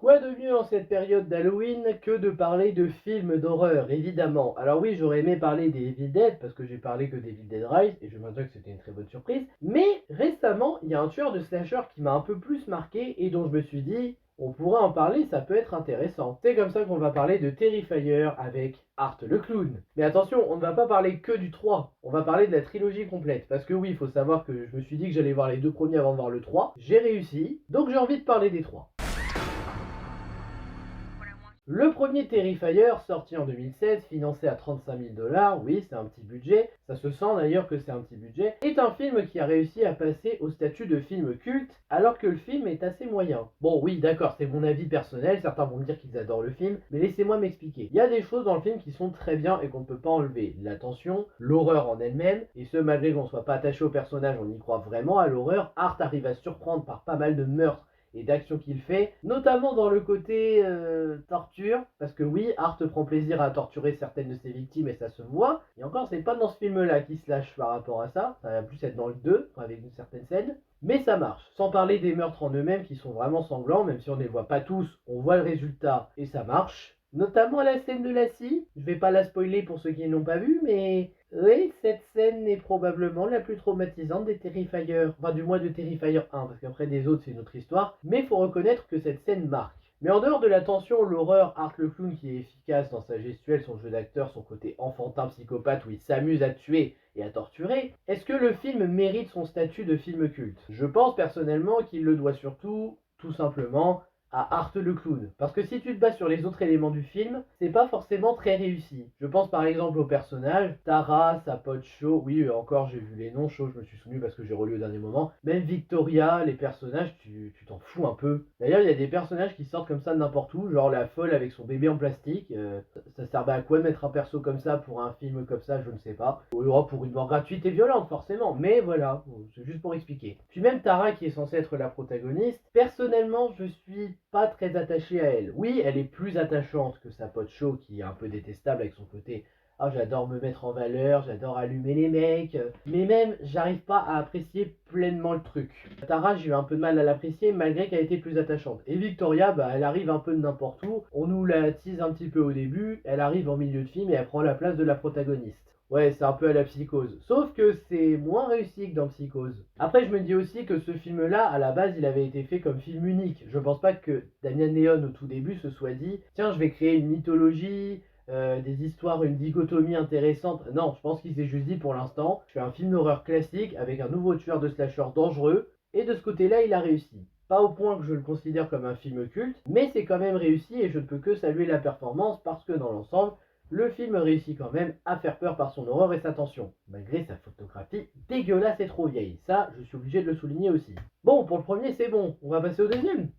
Quoi de mieux en cette période d'Halloween que de parler de films d'horreur, évidemment. Alors oui, j'aurais aimé parler des Evil Dead, parce que j'ai parlé que d'Evil Dead Rise, et je m'attends que c'était une très bonne surprise. Mais récemment, il y a un tueur de slasher qui m'a un peu plus marqué, et dont je me suis dit, on pourrait en parler, ça peut être intéressant. C'est comme ça qu'on va parler de Terrifier avec Art le Clown. Mais attention, on ne va pas parler que du 3, on va parler de la trilogie complète. Parce que oui, il faut savoir que je me suis dit que j'allais voir les deux premiers avant de voir le 3. J'ai réussi, donc j'ai envie de parler des 3. Le premier Terrifier, sorti en 2016, financé à 35 000 $, oui, c'est un petit budget, ça se sent d'ailleurs que c'est un petit budget, est un film qui a réussi à passer au statut de film culte, alors que le film est assez moyen. Bon, oui, d'accord, c'est mon avis personnel, certains vont me dire qu'ils adorent le film, mais laissez-moi m'expliquer. Il y a des choses dans le film qui sont très bien et qu'on ne peut pas enlever. La tension, l'horreur en elle-même, et ce malgré qu'on ne soit pas attaché au personnage, on y croit vraiment à l'horreur. Art arrive à surprendre par pas mal de meurtres et d'actions qu'il fait, notamment dans le côté torture, parce que oui, Art prend plaisir à torturer certaines de ses victimes et ça se voit, et encore c'est pas dans ce film-là qu'il se lâche par rapport à ça, ça va plus être dans le 2, avec une certaine scène, mais ça marche, sans parler des meurtres en eux-mêmes qui sont vraiment sanglants, même si on ne les voit pas tous, on voit le résultat et ça marche. Notamment la scène de la scie, je vais pas la spoiler pour ceux qui ne l'ont pas vue, mais oui, cette scène est probablement la plus traumatisante des Terrifier. Enfin, du moins de Terrifier 1, parce qu'après des autres, c'est une autre histoire. Mais il faut reconnaître que cette scène marque. Mais en dehors de la tension, l'horreur, Art le Clown qui est efficace dans sa gestuelle, son jeu d'acteur, son côté enfantin psychopathe où il s'amuse à tuer et à torturer, est-ce que le film mérite son statut de film culte? Je pense personnellement qu'il le doit surtout, tout simplement, à Art le Clown. Parce que si tu te bases sur les autres éléments du film, c'est pas forcément très réussi. Je pense par exemple au personnage, Tara, sa pote Shaw, oui encore j'ai vu les noms, Shaw je me suis souvenu parce que j'ai relu au dernier moment, même Victoria, les personnages, tu t'en fous un peu. D'ailleurs il y a des personnages qui sortent comme ça de n'importe où, genre la folle avec son bébé en plastique, ça servait à quoi de mettre un perso comme ça pour un film comme ça, je ne sais pas. Ou alors pour une mort gratuite et violente forcément, mais voilà, c'est juste pour expliquer. Puis même Tara qui est censée être la protagoniste, personnellement je suis pas très attaché à elle. Oui, elle est plus attachante que sa pote Shaw qui est un peu détestable avec son côté ah, j'adore me mettre en valeur, j'adore allumer les mecs. Mais même, j'arrive pas à apprécier pleinement le truc. Tara, j'ai eu un peu de mal à l'apprécier malgré qu'elle était plus attachante. Et Victoria, bah, elle arrive un peu de n'importe où. On nous la tease un petit peu au début. Elle arrive en milieu de film et elle prend la place de la protagoniste. Ouais, c'est un peu à la Psychose. Sauf que c'est moins réussi que dans Psychose. Après, je me dis aussi que ce film-là, à la base, il avait été fait comme film unique. Je pense pas que Damian Leone, au tout début, se soit dit tiens, je vais créer une mythologie, des histoires, une dichotomie intéressante. Non, je pense qu'il s'est juste dit pour l'instant, je fais un film d'horreur classique avec un nouveau tueur de slasher dangereux. Et de ce côté-là, il a réussi. Pas au point que je le considère comme un film culte, mais c'est quand même réussi et je ne peux que saluer la performance parce que dans l'ensemble, le film réussit quand même à faire peur par son horreur et sa tension, malgré sa photographie dégueulasse et trop vieille. Ça, je suis obligé de le souligner aussi. Bon, pour le premier, c'est bon. On va passer au deuxième.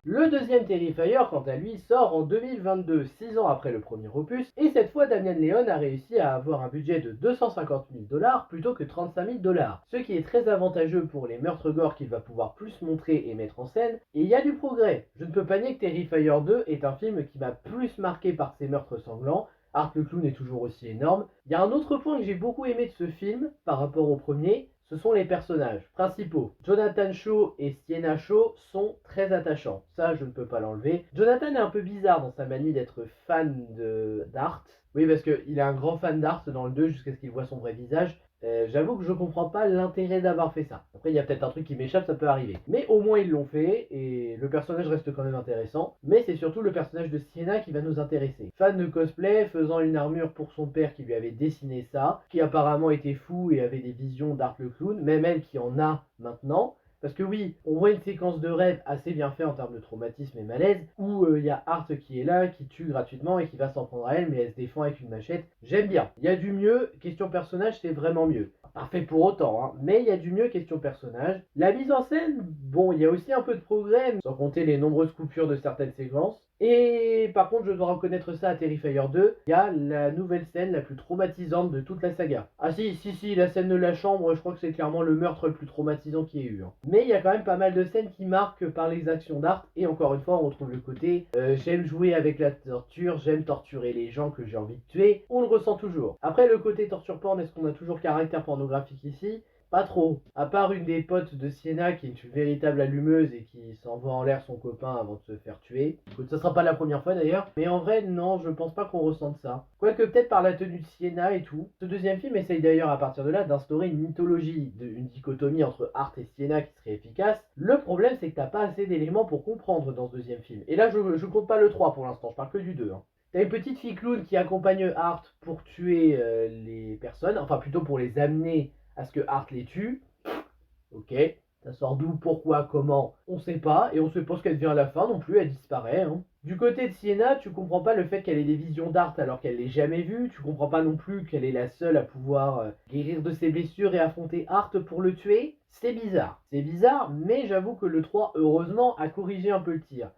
Le deuxième Terrifier, quant à lui, sort en 2022, 6 ans après le premier opus, et cette fois Damian Leone a réussi à avoir un budget de 250 000 $ plutôt que 35 000 $, ce qui est très avantageux pour les meurtres gore qu'il va pouvoir plus montrer et mettre en scène, et il y a du progrès. Je ne peux pas nier que Terrifier 2 est un film qui m'a plus marqué par ses meurtres sanglants. Art le Clown est toujours aussi énorme. Il y a un autre point que j'ai beaucoup aimé de ce film par rapport au premier, ce sont les personnages principaux. Jonathan Shaw et Sienna Shaw sont très attachants. Ça, je ne peux pas l'enlever. Jonathan est un peu bizarre dans sa manie d'être fan d'Art. Oui, parce qu'il est un grand fan d'Art dans le 2 jusqu'à ce qu'il voit son vrai visage. J'avoue que je comprends pas l'intérêt d'avoir fait ça. Après, il y a peut-être un truc qui m'échappe, ça peut arriver. Mais au moins, ils l'ont fait, et le personnage reste quand même intéressant. Mais c'est surtout le personnage de Sienna qui va nous intéresser. Fan de cosplay, faisant une armure pour son père qui lui avait dessiné ça, qui apparemment était fou et avait des visions d'Art le Clown, même elle qui en a maintenant. Parce que oui, on voit une séquence de rêve assez bien faite en termes de traumatisme et malaise, où il y a Art qui est là, qui tue gratuitement et qui va s'en prendre à elle, mais elle se défend avec une machette. J'aime bien. Il y a du mieux, question personnage, c'est vraiment mieux. Parfait pour autant, hein, mais il y a du mieux, question personnage. La mise en scène, bon, il y a aussi un peu de progrès, sans compter les nombreuses coupures de certaines séquences. Et par contre, je dois reconnaître ça à Terrifier 2, il y a la nouvelle scène la plus traumatisante de toute la saga. Ah si, la scène de la chambre, je crois que c'est clairement le meurtre le plus traumatisant qu'il y ait eu. Hein. Mais il y a quand même pas mal de scènes qui marquent par les actions d'Art, et encore une fois, on retrouve le côté j'aime jouer avec la torture, j'aime torturer les gens que j'ai envie de tuer, on le ressent toujours. Après, le côté torture porn, est-ce qu'on a toujours caractère pornographique ici? Pas trop. À part une des potes de Sienna qui est une véritable allumeuse et qui s'envoie en l'air son copain avant de se faire tuer. Écoute, ça sera pas la première fois d'ailleurs. Mais en vrai, non, je pense pas qu'on ressente ça. Quoique peut-être par la tenue de Sienna et tout. Ce deuxième film essaye d'ailleurs à partir de là d'instaurer une mythologie, une dichotomie entre Hart et Sienna qui serait efficace. Le problème c'est que t'as pas assez d'éléments pour comprendre dans ce deuxième film. Et là je compte pas le 3 pour l'instant, je parle que du 2. Hein. T'as une petite fille clown qui accompagne Hart pour tuer les personnes, enfin plutôt pour les amener à ce que Hart les tue. Ok, ça sort d'où, pourquoi, comment, on sait pas, et on sait pas ce qu'elle devient à la fin non plus, elle disparaît. Hein. Du côté de Sienna, tu comprends pas le fait qu'elle ait des visions d'Hart alors qu'elle l'ait jamais vue, tu comprends pas non plus qu'elle est la seule à pouvoir guérir de ses blessures et affronter Hart pour le tuer. C'est bizarre, mais j'avoue que le 3, heureusement, a corrigé un peu le tir.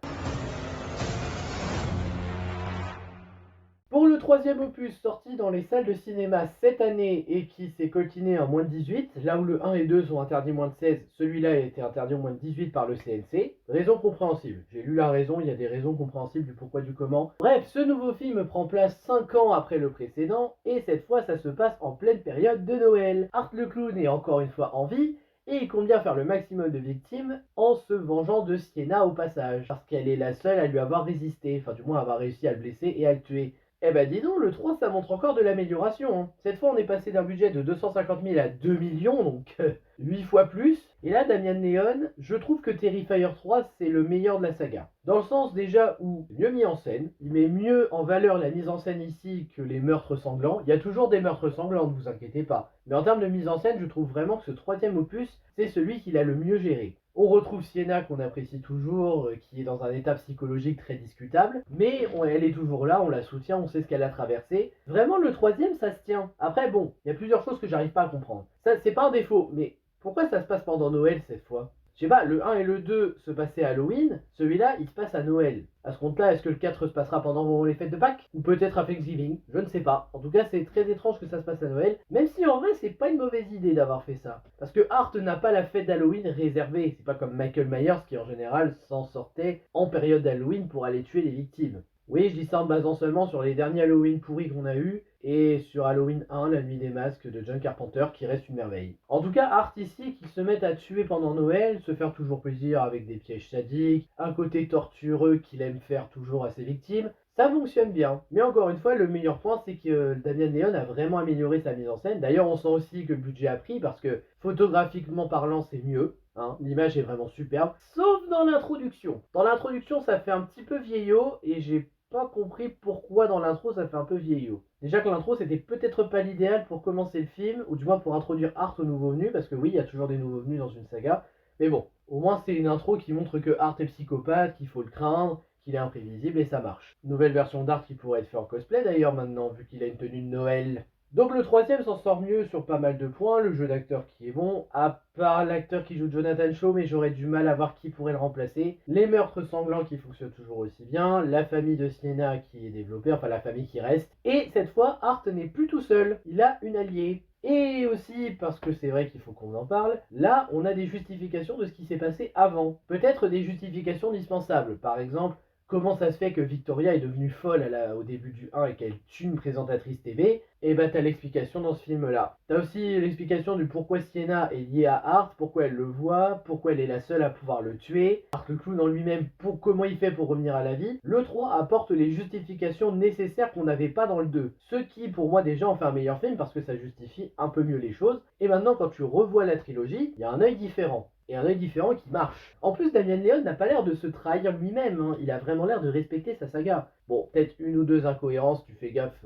Pour le troisième opus sorti dans les salles de cinéma cette année et qui s'est coltiné en moins de 18, là où le 1 et 2 sont interdits moins de 16, celui-là a été interdit en moins de 18 par le CNC. Raison compréhensible. J'ai lu la raison, il y a des raisons compréhensibles du pourquoi du comment. Bref, ce nouveau film prend place 5 ans après le précédent et cette fois ça se passe en pleine période de Noël. Art le clown est encore une fois en vie et il compte bien faire le maximum de victimes en se vengeant de Sienna au passage, parce qu'elle est la seule à lui avoir résisté, enfin du moins avoir réussi à le blesser et à le tuer. Eh ben dis donc, le 3 ça montre encore de l'amélioration. Hein. Cette fois on est passé d'un budget de 250 000 à 2 millions, donc 8 fois plus. Et là, Damien Leone, je trouve que Terrifier 3 c'est le meilleur de la saga. Dans le sens déjà où mieux mis en scène, il met mieux en valeur la mise en scène ici que les meurtres sanglants. Il y a toujours des meurtres sanglants, ne vous inquiétez pas. Mais en termes de mise en scène, je trouve vraiment que ce troisième opus, c'est celui qu'il a le mieux géré. On retrouve Sienna qu'on apprécie toujours, qui est dans un état psychologique très discutable, mais elle est toujours là, on la soutient, on sait ce qu'elle a traversé. Vraiment, le troisième, ça se tient. Après, bon, il y a plusieurs choses que j'arrive pas à comprendre. Ça, c'est pas un défaut, mais pourquoi ça se passe pendant Noël cette fois? Je sais pas, le 1 et le 2 se passaient à Halloween, celui-là il se passe à Noël. À ce compte-là, est-ce que le 4 se passera pendant les fêtes de Pâques? Ou peut-être à Thanksgiving? Je ne sais pas. En tout cas, c'est très étrange que ça se passe à Noël. Même si en vrai, c'est pas une mauvaise idée d'avoir fait ça. Parce que Hart n'a pas la fête d'Halloween réservée. C'est pas comme Michael Myers qui en général s'en sortait en période d'Halloween pour aller tuer les victimes. Oui, je dis ça en me basant seulement sur les derniers Halloween pourris qu'on a eu et sur Halloween 1, la nuit des masques de John Carpenter qui reste une merveille. En tout cas, Hart ici qui se mettent à tuer pendant Noël, se faire toujours plaisir avec des pièges sadiques, un côté tortureux qu'il aime faire toujours à ses victimes, ça fonctionne bien. Mais encore une fois, le meilleur point c'est que Damien Leone a vraiment amélioré sa mise en scène. D'ailleurs, on sent aussi que le budget a pris parce que photographiquement parlant, c'est mieux. Hein, l'image est vraiment superbe, sauf dans l'introduction. Dans l'introduction, ça fait un petit peu vieillot et j'ai pas compris pourquoi dans l'intro ça fait un peu vieillot. Déjà que l'intro c'était peut-être pas l'idéal pour commencer le film, ou du moins pour introduire Hart au nouveau venu, parce que oui, il y a toujours des nouveaux venus dans une saga. Mais bon, au moins c'est une intro qui montre que Hart est psychopathe, qu'il faut le craindre, qu'il est imprévisible et ça marche. Nouvelle version d'Hart qui pourrait être fait en cosplay d'ailleurs maintenant, vu qu'il a une tenue de Noël. Donc le troisième s'en sort mieux sur pas mal de points, le jeu d'acteur qui est bon, à part l'acteur qui joue Jonathan Shaw, mais j'aurais du mal à voir qui pourrait le remplacer, les meurtres sanglants qui fonctionnent toujours aussi bien, la famille de Sienna qui est développée, enfin la famille qui reste, et cette fois Hart n'est plus tout seul, il a une alliée. Et aussi, parce que c'est vrai qu'il faut qu'on en parle, là on a des justifications de ce qui s'est passé avant. Peut-être des justifications dispensables, par exemple, comment ça se fait que Victoria est devenue folle au début du 1 et qu'elle tue une présentatrice TV? Et bah t'as l'explication dans ce film-là. T'as aussi l'explication du pourquoi Sienna est liée à Hart, pourquoi elle le voit, pourquoi elle est la seule à pouvoir le tuer. Hart le clown en lui-même, comment il fait pour revenir à la vie. Le 3 apporte les justifications nécessaires qu'on n'avait pas dans le 2. Ce qui pour moi déjà en fait un meilleur film parce que ça justifie un peu mieux les choses. Et maintenant quand tu revois la trilogie, il y a un œil différent. Et un œil différent qui marche. En plus, Damien Leone n'a pas l'air de se trahir lui-même, hein. Il a vraiment l'air de respecter sa saga. Bon, peut-être une ou deux incohérences, tu fais gaffe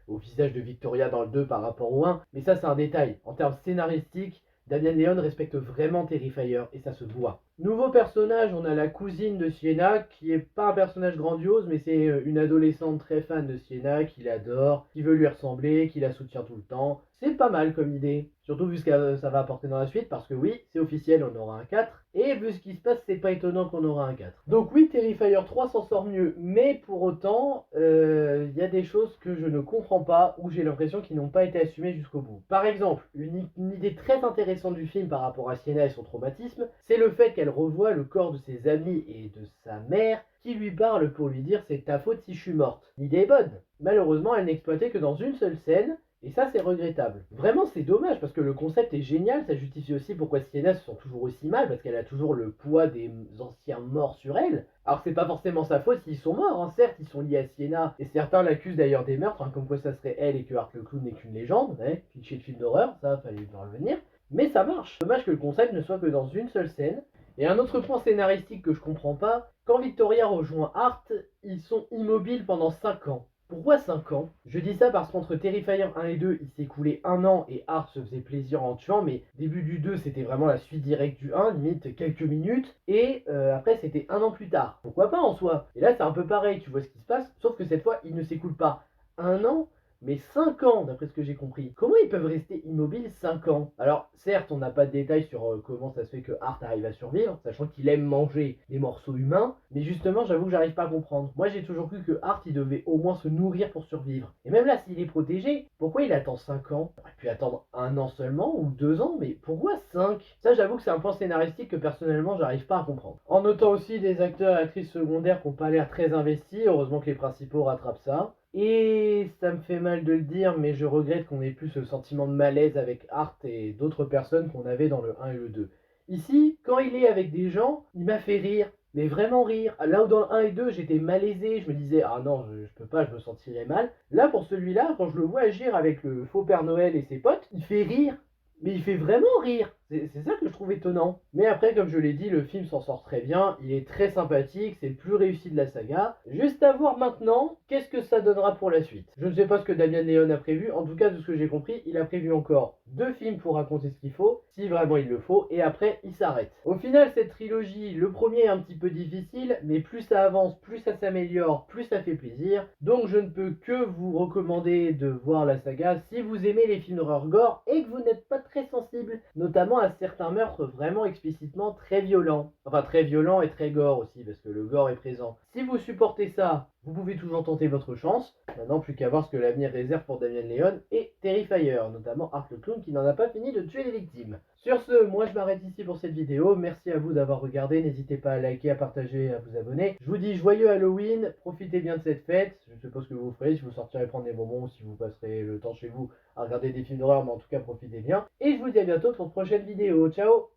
au visage de Victoria dans le 2 par rapport au 1, mais ça c'est un détail. En termes scénaristiques, Damien Leone respecte vraiment Terrifier, et ça se voit. Nouveau personnage, on a la cousine de Sienna, qui est pas un personnage grandiose, mais c'est une adolescente très fan de Sienna, qui l'adore, qui veut lui ressembler, qui la soutient tout le temps. C'est pas mal comme idée. Surtout vu ce que ça va apporter dans la suite, parce que oui, c'est officiel, on aura un 4. Et vu ce qui se passe, c'est pas étonnant qu'on aura un 4. Donc oui, Terrifier 3 s'en sort mieux, mais pour autant, il y a des choses que je ne comprends pas, ou j'ai l'impression qu'ils n'ont pas été assumées jusqu'au bout. Par exemple, une idée très intéressante du film par rapport à Sienna et son traumatisme, c'est le fait qu'elle revoit le corps de ses amis et de sa mère, qui lui parle pour lui dire c'est ta faute si je suis morte. L'idée est bonne. Malheureusement, elle n'est exploitée que dans une seule scène, Et ça, c'est regrettable. Vraiment, c'est dommage parce que le concept est génial. Ça justifie aussi pourquoi Sienna se sent toujours aussi mal parce qu'elle a toujours le poids des anciens morts sur elle. Alors, c'est pas forcément sa faute s'ils sont morts. Hein. Certes, ils sont liés à Sienna et certains l'accusent d'ailleurs des meurtres, hein, comme quoi ça serait elle et que Art le clown n'est qu'une légende. Hein. Cliché de film d'horreur, ça, fallait y revenir. Mais ça marche. Dommage que le concept ne soit que dans une seule scène. Et un autre point scénaristique que je comprends pas, quand Victoria rejoint Art, ils sont immobiles pendant 5 ans. Pourquoi 5 ans? Je dis ça parce qu'entre Terrifier 1 et 2, il s'est écoulé un an et Art se faisait plaisir en tuant, mais début du 2, c'était vraiment la suite directe du 1, limite quelques minutes, et après, c'était un an plus tard. Pourquoi pas en soi? Et là, c'est un peu pareil, tu vois ce qui se passe, sauf que cette fois, il ne s'écoule pas un an, mais 5 ans, d'après ce que j'ai compris. Comment ils peuvent rester immobiles 5 ans? Alors, certes, on n'a pas de détails sur comment ça se fait que Art arrive à survivre, sachant qu'il aime manger des morceaux humains, mais justement, j'avoue que j'arrive pas à comprendre. Moi, j'ai toujours cru que Art, il devait au moins se nourrir pour survivre. Et même là, s'il est protégé, pourquoi il attend 5 ans? Il aurait pu attendre un an seulement, ou 2 ans, mais pourquoi 5? Ça, j'avoue que c'est un point scénaristique que personnellement, j'arrive pas à comprendre. En notant aussi des acteurs et actrices secondaires qui n'ont pas l'air très investis, heureusement que les principaux rattrapent ça. Et ça me fait mal de le dire, mais je regrette qu'on ait plus ce sentiment de malaise avec Art et d'autres personnes qu'on avait dans le 1 et le 2. Ici, quand il est avec des gens, il m'a fait rire, mais vraiment rire. Là où dans le 1 et 2, j'étais malaisé, je me disais, ah non, je peux pas, je me sentirais mal. Là, pour celui-là, quand je le vois agir avec le faux Père Noël et ses potes, il fait rire. Mais il fait vraiment rire. C'est ça que je trouve étonnant. Mais après, comme je l'ai dit, le film s'en sort très bien. Il est très sympathique. C'est le plus réussi de la saga. Juste à voir maintenant, qu'est-ce que ça donnera pour la suite. Je ne sais pas ce que Damien Leone a prévu. En tout cas, de ce que j'ai compris, il a prévu encore 2 films pour raconter ce qu'il faut, si vraiment il le faut. Et après, il s'arrête. Au final, cette trilogie, le premier est un petit peu difficile. Mais plus ça avance, plus ça s'améliore, plus ça fait plaisir. Donc, je ne peux que vous recommander de voir la saga si vous aimez les films d'horreur gore et que vous n'êtes pas très sensible, notamment à certains meurtres vraiment explicitement très violents. Enfin, très violents et très gore aussi, parce que le gore est présent. Si vous supportez ça, vous pouvez toujours tenter votre chance. Maintenant, plus qu'à voir ce que l'avenir réserve pour Damien Leone et Terrifier, notamment Art le clown qui n'en a pas fini de tuer les victimes. Sur ce, moi je m'arrête ici pour cette vidéo. Merci à vous d'avoir regardé. N'hésitez pas à liker, à partager et à vous abonner. Je vous dis joyeux Halloween. Profitez bien de cette fête. Je ne sais pas ce que vous ferez, si vous sortirez prendre des bonbons ou si vous passerez le temps chez vous à regarder des films d'horreur, mais en tout cas profitez bien. Et je vous dis à bientôt pour une prochaine vidéo. Ciao!